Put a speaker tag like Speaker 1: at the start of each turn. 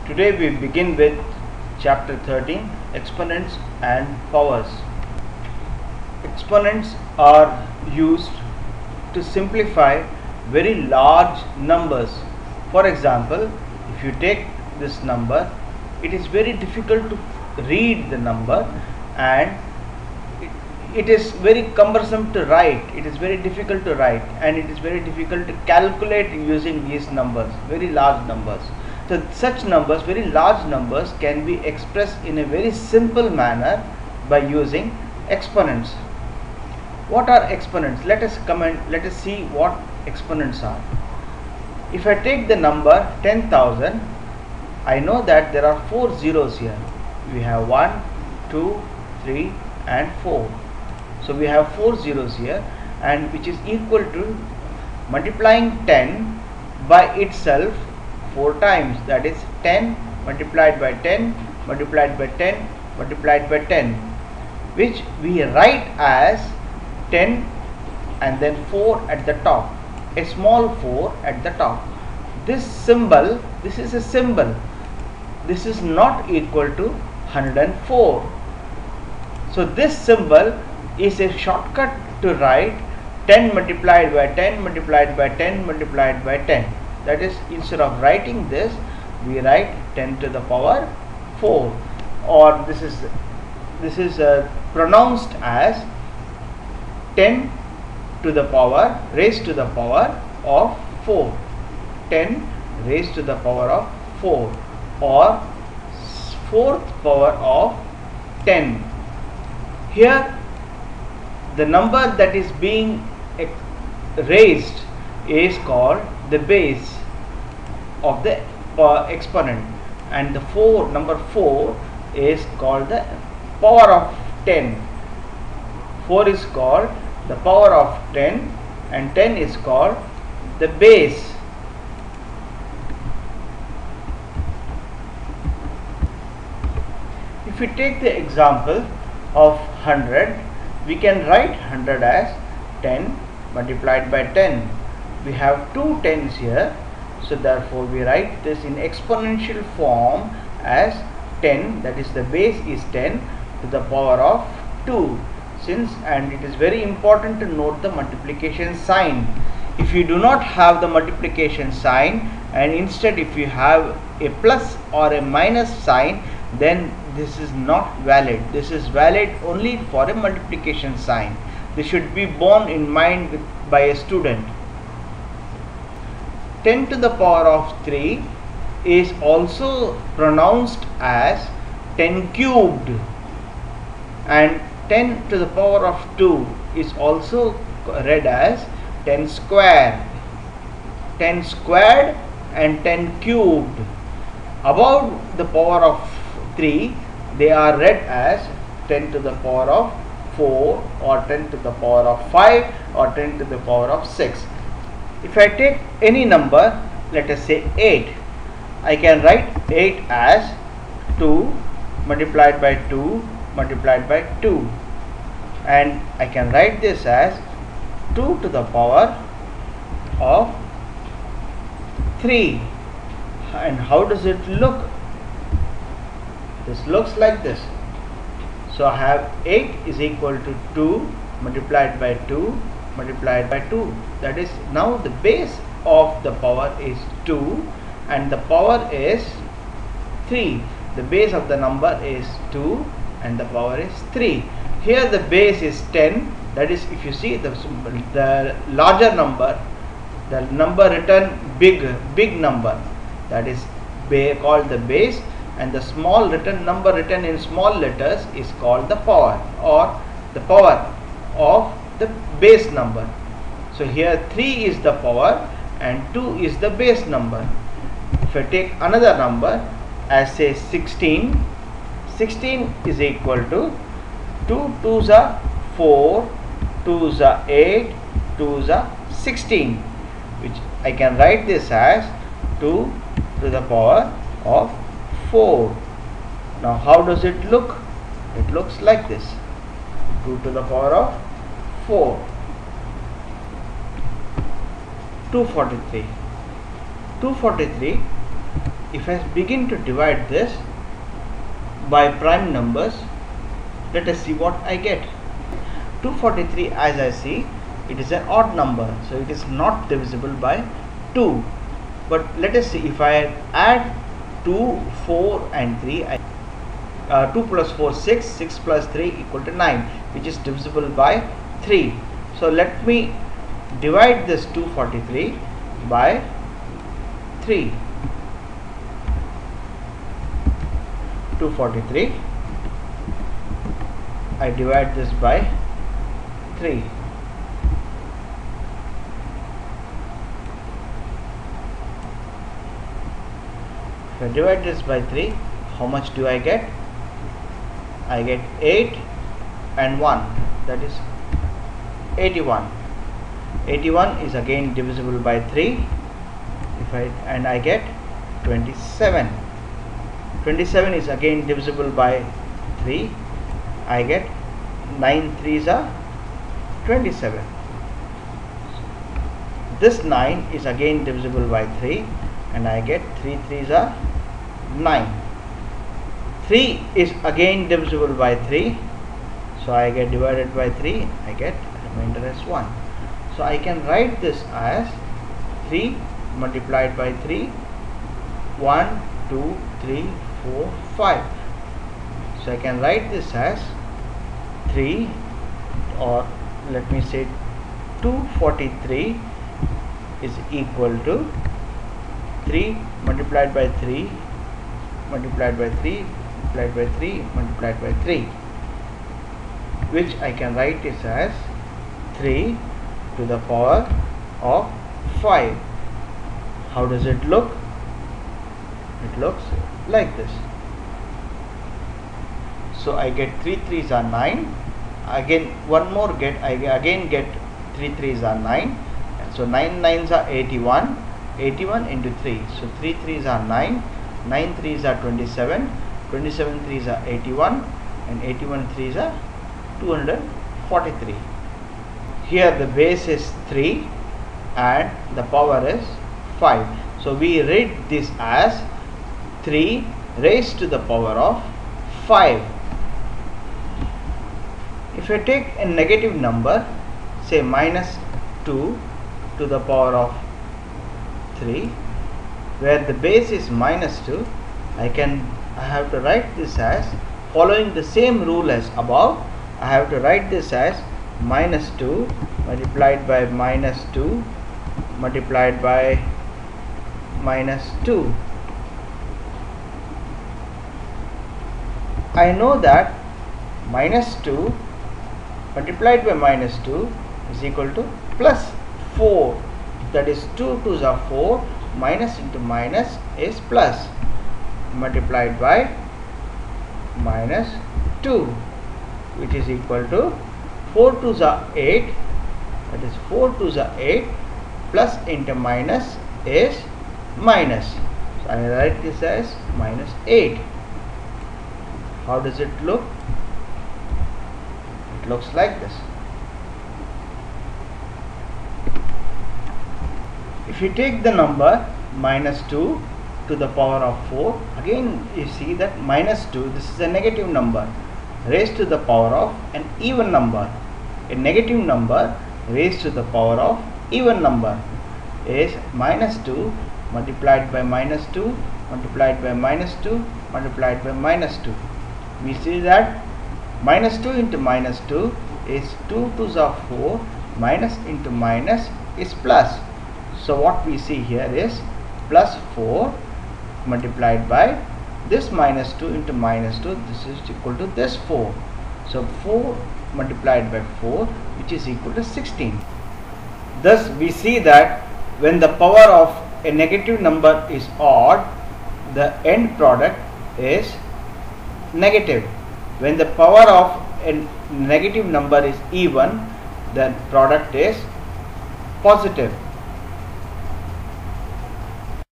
Speaker 1: Today we begin with chapter 13, exponents and powers. Exponents are used to simplify very large numbers. For example, if you take this number, it is very difficult to read the number and it is very cumbersome to write. It is very difficult to write and it is very difficult to calculate using these numbers, very large numbers. So such numbers, very large numbers, can be expressed in a very simple manner by using exponents. What are exponents? Let us see what exponents are. If I take the number 10,000, I know that there are 4 zeros here. We have 1, 2, 3 and 4. So we have 4 zeros here, and which is equal to multiplying 10 by itself 4 times, that is 10 multiplied by 10 multiplied by 10 multiplied by 10, which we write as 10 and then 4 at the top, a small 4 at the top. This symbol, this is a symbol, this is not equal to 104. So this symbol is a shortcut to write 10 multiplied by 10 multiplied by 10 multiplied by 10. That is, instead of writing this, we write 10 to the power 4, or this is pronounced as 10 to the power raised to the power of 4, 10 raised to the power of 4, or 4th power of 10. Here the number that is being raised is called the base of the exponent, and the number 4 is called the power of 10. 4 is called the power of 10 and 10 is called the base. If we take the example of 100, we can write 100 as 10 multiplied by 10. We have 2 tens here, so therefore we write this in exponential form as 10, that is the base is 10 to the power of 2. And it is very important to note the multiplication sign. If you do not have the multiplication sign, and instead if you have a plus or a minus sign, then this is not valid. This is valid only for a multiplication sign. This should be borne in mind by a student. 10 to the power of 3 is also pronounced as 10 cubed, and 10 to the power of 2 is also read as 10 squared. 10 squared and 10 cubed. Above the power of 3, they are read as 10 to the power of 4 or 10 to the power of 5 or 10 to the power of 6. If I take any number, let us say 8, I can write 8 as 2 multiplied by 2 multiplied by 2, and I can write this as 2 to the power of 3. And how does it look? This looks like this. So I have 8 is equal to 2 multiplied by 2 multiplied by 2. That is, now the base of the power is 2 and the power is 3. The base of the number is 2 and the power is 3. Here the base is 10. That is, if you see the larger number, the number written big number, that is called the base, and the small number written in small letters is called the power, or the power of the base number. So here 3 is the power and 2 is the base number. If I take another number as say 16, 16 is equal to 2 2s are 4, 2s are 8, 2s are 16, which I can write this as 2 to the power of 4. Now how does it look? It looks like this, 2 to the power of 4. 243. 243 if I begin to divide this by prime numbers, let us see what I get. 243, as I see, it is an odd number, so it is not divisible by 2. But let us see, if I add 2, 4 and 3, 2 plus 4 6, 6 plus 3 equal to 9, which is divisible by 3. So let me divide this 243 by 3. 243, I divide this by 3. If I divide this by 3, how much do I get? I get 8 and 1, that is 81. 81 is again divisible by 3, and I get 27. 27 is again divisible by 3, I get 9 3s are 27. This 9 is again divisible by 3, and I get 3 3s are 9. 3 is again divisible by 3, so I get divided by 3, I get remainder as 1. So I can write this as 3 multiplied by 3, 1 2 3 4 5. So I can write this as 3, or let me say 243 is equal to 3 multiplied by 3 multiplied by 3 multiplied by 3 multiplied by 3, which I can write this as 3 to the power of 5. How does it look? It looks like this. So I get 3 3s are 9. Again one more I again get 3 3s are 9. So 9 9s are 81. 81 into 3. So 3 3s are 9. 9 3s are 27. 27 3s are 81. And 81 3s are 243. Here the base is 3 and the power is 5. So we read this as 3 raised to the power of 5. If I take a negative number, say minus 2 to the power of 3, where the base is minus 2, I have to write this as, following the same rule as above, I have to write this as minus 2 multiplied by minus 2 multiplied by minus 2. I know that minus 2 multiplied by minus 2 is equal to plus 4, that is 2 2s are 4, minus into minus is plus, multiplied by minus 2, which is equal to 4 2s are 8, that is 4 2s are 8, plus into minus is minus. So I write this as minus 8. How does it look? It looks like this. If you take the number minus 2 to the power of 4, again you see that minus 2, this is a negative number raised to the power of an even number. A negative number raised to the power of even number is minus 2 multiplied by minus 2 multiplied by minus 2 multiplied by minus 2. We see that minus 2 into minus 2 is 2 2s are 4, minus into minus is plus. So what we see here is plus 4 multiplied by this minus 2 into minus 2, this is equal to this 4. So 4 multiplied by 4, which is equal to 16. Thus we see that when the power of a negative number is odd, the end product is negative. When the power of a negative number is even, the product is positive.